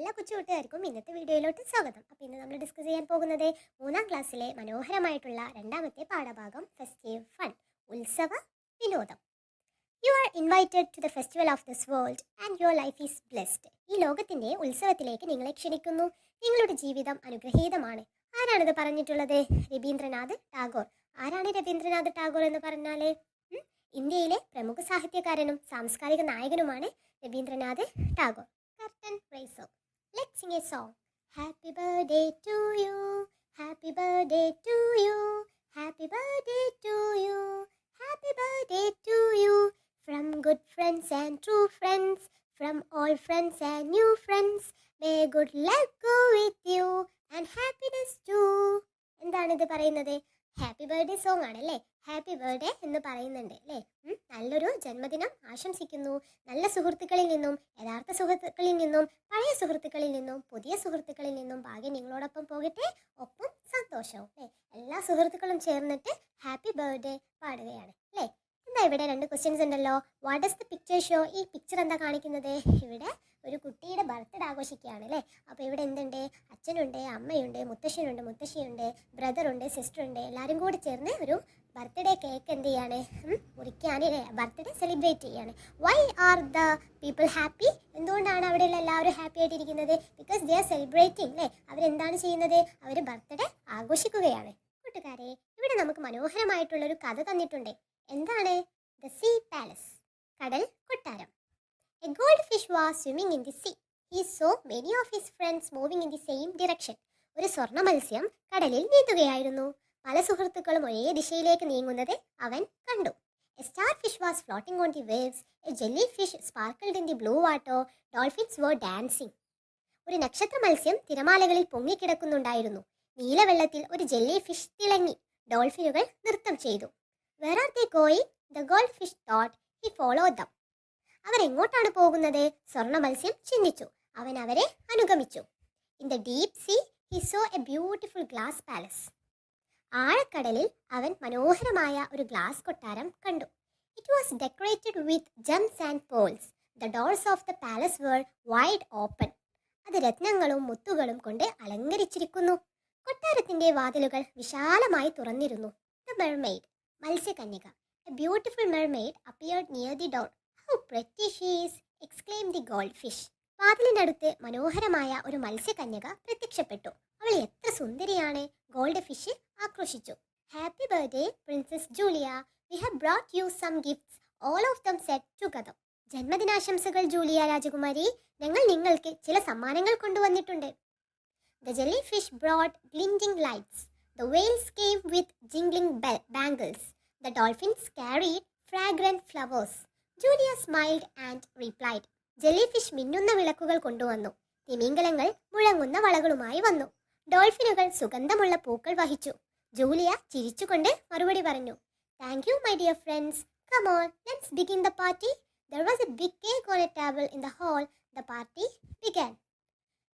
എല്ലാ കൊച്ചുകൂട്ടുകാർക്കും ഇന്നത്തെ വീഡിയോയിലോട്ട് സ്വാഗതം. അപ്പോൾ ഇന്ന് നമ്മൾ ഡിസ്കസ് ചെയ്യാൻ പോകുന്നത് 3ാം ക്ലാസ്സിലെ മനോഹരമായിട്ടുള്ള രണ്ടാമത്തെ പാഠഭാഗം ഫെസ്റ്റീവ് ഫൺ, ഉത്സവ വിനോദം. You are invited to the festival of this world and your life is blessed. ഈ ലോകത്തിന്റെ ഉത്സവത്തിലേക്ക് നിങ്ങളെ ക്ഷണിക്കുന്നു. നിങ്ങളുടെ ജീവിതം അനുഗ്രഹീതമാണ്. ആരാണിത് പറഞ്ഞിട്ടുള്ളത്? രവീന്ദ്രനാഥ് ടാഗോർ. ആരാണ് രവീന്ദ്രനാഥ് ടാഗോർ എന്ന് പറഞ്ഞാൽ? ഇന്ത്യയിലെ പ്രമുഖ സാഹിത്യകാരനും സാംസ്കാരിക നായകനുമാണ് Ravindranath Tagore. Curtain raiser. Let's sing a song. Happy birthday to you. Happy birthday to you. Happy birthday to you. Happy birthday to you. From good friends and true friends. From all friends and new friends. May good luck go with you. And happiness too. എന്താണിത് പറയുന്നത്? Happy birthday song ആണല്ലേ. Happy birthday എന്ന് പറയുന്നുണ്ട് അല്ലേ. നല്ലൊരു ജന്മദിനം ആശംസിക്കുന്നു. നല്ല സുഹൃത്തുക്കളിൽ നിന്നും, യഥാർത്ഥ സുഹൃത്തുക്കളിൽ നിന്നും, പഴയ സുഹൃത്തുക്കളിൽ നിന്നും, പുതിയ സുഹൃത്തുക്കളിൽ നിന്നും ഭാഗ്യം നിങ്ങളോടൊപ്പം പോകട്ടെ, ഒപ്പം സന്തോഷവും അല്ലേ. എല്ലാ സുഹൃത്തുക്കളും ചേർന്നിട്ട് ഹാപ്പി ബർത്ത്ഡേ പാടുകയാണ് അല്ലേ. എന്താ ഇവിടെ 2 ക്വസ്റ്റ്യൻസ് ഉണ്ടല്ലോ. What does the picture show? ഈ പിക്ചർ എന്താ കാണിക്കുന്നത്? ഇവിടെ ഒരു കുട്ടിയുടെ ബർത്ത്ഡേ ആഘോഷിക്കുകയാണ് അല്ലേ. അപ്പോൾ ഇവിടെ എന്തുണ്ട്? അച്ഛനുണ്ട്, അമ്മയുണ്ട്, മുത്തശ്ശനുണ്ട്, മുത്തശ്ശിയുണ്ട്, ബ്രദറുണ്ട്, സിസ്റ്ററുണ്ട്. എല്ലാവരും കൂടി ചേർന്ന് ഒരു ബർത്ത്ഡേ കേക്ക് എന്ത് ചെയ്യാണ്? മുറിക്കാൻ ബർത്ത്ഡേ സെലിബ്രേറ്റ് ചെയ്യാണ്. Why are the people happy? എന്തുകൊണ്ടാണ് അവിടെയുള്ള എല്ലാവരും ഹാപ്പി ആയിട്ടിരിക്കുന്നത്? ബിക്കോസ് ദേ ആർ സെലിബ്രേറ്റിംഗ് അല്ലേ. അവരെന്താണ് ചെയ്യുന്നത്? അവർ ബർത്ത്ഡേ ആഘോഷിക്കുകയാണ്. കൂട്ടുകാരെ, ഇവിടെ നമുക്ക് മനോഹരമായിട്ടുള്ളൊരു കഥ തന്നിട്ടുണ്ട്. എന്താണ്? ദ സീ പാലസ്, കടൽ കൊട്ടാരം. A goldfish was swimming in the sea. He saw many of his friends moving in the same direction. ഒരു സ്വർണ്ണ മത്സ്യം കടലിൽ നീന്തുകയായിരുന്നു. പല സുഹൃത്തുക്കളും ഒരേ ദിശയിലേക്ക് നീങ്ങുന്നത് അവൻ കണ്ടു. A starfish was floating on the waves. A jellyfish sparkled in the blue water. Dolphins were dancing. ഒരു നക്ഷത്ര മത്സ്യം തിരമാലകളിൽ പൊങ്ങിക്കിടക്കുന്നുണ്ടായിരുന്നു. നീലവെള്ളത്തിൽ ഒരു ജെല്ലി ഫിഷ് തിളങ്ങി. ഡോൾഫിനുകൾ നൃത്തം ചെയ്തു. Where are they going? The goldfish thought. He followed them. അവർ എങ്ങോട്ടാണ് പോകുന്നത്? സ്വർണ്ണ മത്സ്യം ചിന്തിച്ചു. അവൻ അവരെ അനുഗമിച്ചു. In the deep sea he saw a beautiful glass palace. ആഴക്കടലിൽ അവൻ മനോഹരമായ ഒരു ഗ്ലാസ് കൊട്ടാരം കണ്ടു. It was decorated with gems and pearls. The doors of the palace were wide open. അത് രത്നങ്ങളും മുത്തുകളും കൊണ്ട് അലങ്കരിച്ചിരിക്കുന്നു. കൊട്ടാരത്തിന്റെ വാതിലുകൾ വിശാലമായി തുറന്നിരുന്നു. ദ മെർമെയ്ഡ്, മത്സ്യകന്യക. A beautiful mermaid appeared near the door. How pretty she is! exclaimed the goldfish. വാതിലിനടുത്ത് മനോഹരമായ ഒരു മത്സ്യകന്യക പ്രത്യക്ഷപ്പെട്ടു. അവൾ എത്ര സുന്ദരിയാണ്! ഗോൾഡ് ഫിഷ് ആക്രോശിച്ചു. Happy birthday princess Julia. We have brought you some gifts. All of them set together. ജന്മദിനാശംസകൾ ജൂലിയ രാജകുമാരി. ഞങ്ങൾ നിങ്ങൾക്ക് ചില സമ്മാനങ്ങൾ കൊണ്ടുവന്നിട്ടുണ്ട്. The jellyfish brought glinting lights. The whales came with jingling bangles. The dolphins carried fragrant flowers. Julia smiled and replied. Jellyfish മിന്നുന്ന വിളക്കുകൾ കൊണ്ടുവന്നു. തിമിംഗലങ്ങൾ മുഴങ്ങുന്ന വളകളുമായി വന്നു. ഡോൾഫിനുകൾ സുഗന്ധമുള്ള പൂക്കൾ വഹിച്ചു. ജൂലിയ ചിരിച്ചുകൊണ്ട് മറുപടി പറഞ്ഞു. Thank you my dear friends. Come on, let's begin the party. There was a big cake on a table in the hall. The party began.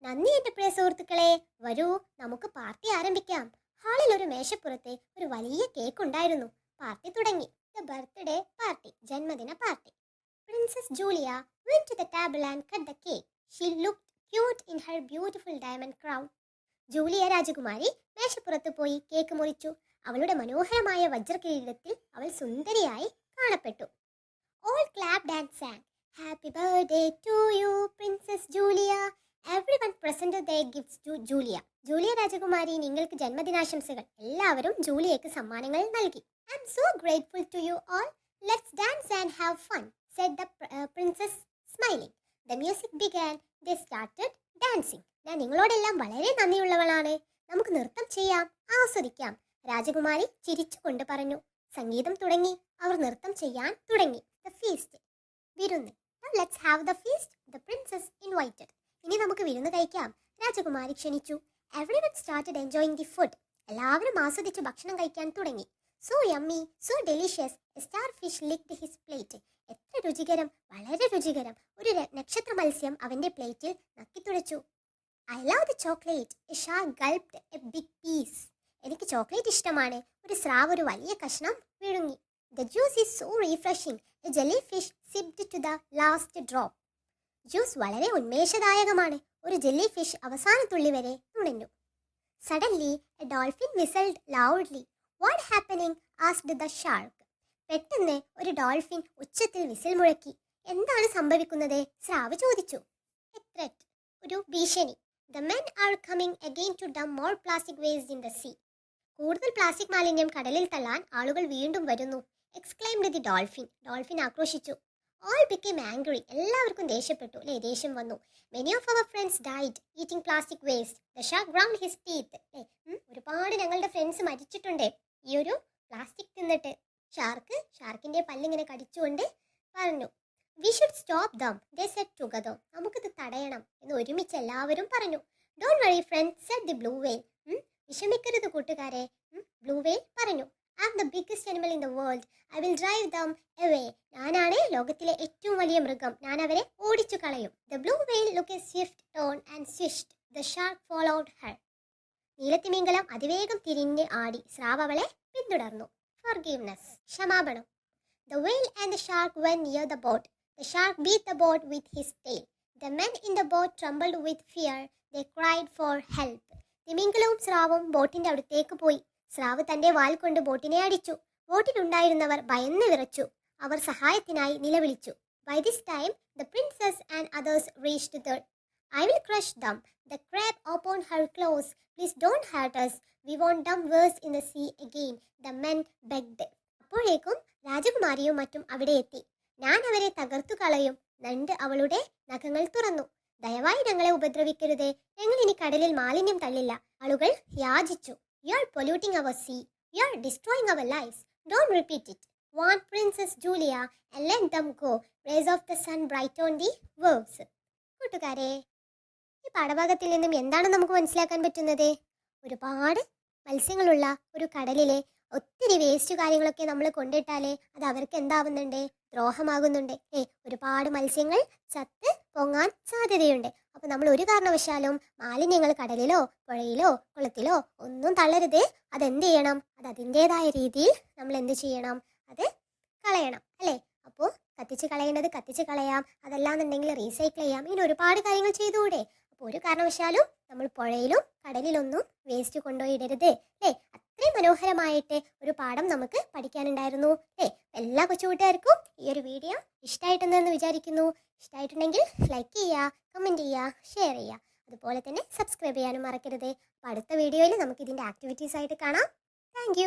നന്ദി എൻ്റെ പ്രിയ സുഹൃത്തുക്കളെ. വരൂ, നമുക്ക് പാർട്ടി ആരംഭിക്കാം. ഹാളിൽ ഒരു മേശപ്പുറത്ത് ഒരു വലിയ കേക്ക് ഉണ്ടായിരുന്നു. പാർട്ടി തുടങ്ങി. The birthday party, ജന്മദിന party. Princess Julia went to the table and cut the cake. She looked cute in her beautiful diamond crown. Julia രാജകുമാരി മേശപ്പുറത്ത് പോയി കേക്ക് മുറിച്ചു. അവളുടെ മനോഹരമായ വജ്രകിരീടത്തിൽ അവൾ സുന്ദരിയായി കാണപ്പെട്ടു. All clapped and sang. Happy birthday to you, Princess Julia. Everyone presented their gifts to Julia. Julia രാജകുമാരി, നിങ്ങൾക്ക് ജന്മദിനാശംസകൾ. എല്ലാവരും ജൂലിയയ്ക്ക് സമ്മാനങ്ങൾ നൽകി. I'm so grateful to you all. Let's dance and have fun, said the princess, smiling. The music began. They started dancing. ഞാൻ നിങ്ങളോടെല്ലാം വളരെ നന്ദിയുള്ളവളാണ്. നമുക്ക് നൃത്തം ചെയ്യാം, ആസ്വദിക്കാം. രാജകുമാരി ചിരിച്ചുകൊണ്ട് പറഞ്ഞു. സംഗീതം തുടങ്ങി. അവർ നൃത്തം ചെയ്യാൻ തുടങ്ങി. The feast, വിരുന്ന്. Now let's have the feast. The princess invited. ഇനി നമുക്ക് വിരുന്ന് കഴിക്കാം. രാജകുമാരി ക്ഷണിച്ചു. Everyone started enjoying the food. എല്ലാവരും ആസ്വദിച്ച് ഭക്ഷണം കഴിക്കാൻ തുടങ്ങി. So yummy, so delicious. A starfish licked his plate. എത്ര രുചികരം, വളരെ രുചികരം. ഒരു നക്ഷത്ര മത്സ്യം അവന്റെ പ്ലേറ്റിൽ നക്കിത്തുടച്ചു. I love the chocolate. A shark gulped a big piece. എനിക്ക് ചോക്ലേറ്റ് ഇഷ്ടമാണ്. ഒരു സ്രാവ് ഒരു വലിയ കഷ്ണം വിഴുങ്ങി. The juice is so refreshing. A jellyfish sipped to the last drop. Juice വളരെ ഉന്മേഷദായകമാണ്. ഒരു ജെല്ലി ഫിഷ് അവസാന തുള്ളി വരെ നുണഞ്ഞു. Suddenly a dolphin whistled loudly. What happening asked the shark. പെട്ടെന്ന് ഒരു ഡോൾഫിൻ ഉച്ചത്തിൽ വിസിൽ മുഴക്കി. എന്താണ് സംഭവിക്കുന്നത്? സ്രാവ് ചോദിച്ചു. എ ത്രെറ്റ്, ഒരു ഭീഷണി. The men are coming again to dump more plastic waste in the sea. കൂടുതൽ പ്ലാസ്റ്റിക് മാലിന്യം കടലിൽ തള്ളാൻ ആളുകൾ വീണ്ടും വരുന്നു. Exclaimed the dolphin. ഡോൾഫിൻ ആക്രോശിച്ചു. All became angry. എല്ലാവർക്കും ദേഷ്യപ്പെട്ടു. ദേഷ്യം വന്നു. Many of our friends died eating plastic waste. The shark ground his teeth. ഒരുപാട് ഞങ്ങളുടെ ഫ്രണ്ട്സ് മരിച്ചിട്ടുണ്ട് ഈ ഒരു പ്ലാസ്റ്റിക് തിന്നിട്ട്. ഷാർക്കിന്റെ പല്ലിങ്ങനെ കടിച്ചുകൊണ്ട് പറഞ്ഞു. We should stop them, they said together. നമുക്കിത് തടയണം എന്ന് ഒരുമിച്ച് എല്ലാവരും പറഞ്ഞു. Don't worry friend, said the blue whale. വിഷമിക്കരുത് കൂട്ടുകാരെ, ബ്ലൂ വെയിൽ പറഞ്ഞു. I am the biggest animal in the world. I will drive them away. ഞാനാണ് ലോകത്തിലെ ഏറ്റവും വലിയ മൃഗം. ഞാൻ അവരെ ഓടിച്ചു കളയും. The blue whale look a swift turn and swished. The shark followed her. നീലത്തിമിംഗലം അതിവേഗം തിരിഞ്ഞ് ആടി. സ്രാവ് അവളെ പിന്തുടർന്നു. Forgiveness, ക്ഷമാപണം. The whale and the shark went near the boat. The shark beat the boat with his tail. The men in the boat trembled with fear. They cried for help. തിമിംഗലവും സ്രാവും ബോട്ടിന്റെ അടുത്തേക്ക് പോയി. സ്രാവ് തന്റെ വാൽ കൊണ്ട് ബോട്ടിനെ അടിച്ചു. ബോട്ടിലുണ്ടായിരുന്നവർ ഭയന്ന് വിറച്ചു. അവർ സഹായത്തിനായി നിലവിളിച്ചു. By this time, the princess and others reached the. I will crush them. The crab opened her claws. Please don't hurt us. We won't dump waste in the sea again. The men begged. അപ്പോഴേക്കും രാജകുമാരിയും മറ്റും അവിടെ എത്തി. ഞാൻ അവരെ തകർത്തു കളയും. നണ്ട് അവളുടെ നഖങ്ങൾ തുറന്നു. ദയവായി ഞങ്ങളെ ഉപദ്രവിക്കരുതേ. ഞങ്ങൾ ഇനി കടലിൽ മാലിന്യം തള്ളില്ല. ആളുകൾ യാചിച്ചു. You are polluting our sea. You are destroying our lives. Don't repeat it. Want Princess Julia and let them go. Rays of the sun brighten the waves. കൂട്ടുകാരെ, ഈ പാഠഭാഗത്തിൽ നിന്നും എന്താണ് നമുക്ക് മനസ്സിലാക്കാൻ പറ്റുന്നത്? ഒരുപാട് മത്സ്യങ്ങളുള്ള ഒരു കടലിലെ ഒത്തിരി വേസ്റ്റ് കാര്യങ്ങളൊക്കെ നമ്മൾ കൊണ്ടിട്ടാലേ അത് അവർക്ക് എന്താവുന്നുണ്ട്? ദ്രോഹമാകുന്നുണ്ട്. ഒരുപാട് മത്സ്യങ്ങൾ ചത്ത് പൊങ്ങാൻ സാധ്യതയുണ്ട്. അപ്പോൾ നമ്മൾ ഒരു കാരണവശാലും മാലിന്യങ്ങൾ കടലിലോ പുഴയിലോ കുളത്തിലോ ഒന്നും തള്ളരുത്. അതെന്ത് ചെയ്യണം? അത് അതിൻ്റെതായ രീതിയിൽ നമ്മൾ എന്ത് ചെയ്യണം? അത് കളയണം അല്ലേ? അപ്പോൾ കത്തിച്ച് കളയേണ്ടത് കത്തിച്ച് കളയാം, അതല്ലാന്നുണ്ടെങ്കിൽ റീസൈക്കിൾ ചെയ്യാം. ഇങ്ങനെ ഒരുപാട് കാര്യങ്ങൾ ചെയ്തുകൂടെ? അപ്പോൾ ഒരു കാരണവശാലും നമ്മൾ പുഴയിലും കടലിലൊന്നും വേസ്റ്റ് കൊണ്ടുപോയി ഇടരുത് അല്ലേ? അത്രയും മനോഹരമായിട്ട് ഒരു പാഠം നമുക്ക് പഠിക്കാനുണ്ടായിരുന്നു അല്ലേ? എല്ലാ കൊച്ചുകൂട്ടുകാർക്കും ഈ ഒരു വീഡിയോ ഇഷ്ടമായിട്ടുണ്ടെന്ന് വിചാരിക്കുന്നു. ഇഷ്ടമായിട്ടുണ്ടെങ്കിൽ ലൈക്ക് ചെയ്യുക, കമൻറ്റ് ചെയ്യുക, ഷെയർ ചെയ്യുക. അതുപോലെ തന്നെ സബ്സ്ക്രൈബ് ചെയ്യാനും മറക്കരുത്. അപ്പോൾ അടുത്ത വീഡിയോയിൽ നമുക്ക് ഇതിൻ്റെ ആക്ടിവിറ്റീസ് ആയിട്ട് കാണാം. താങ്ക്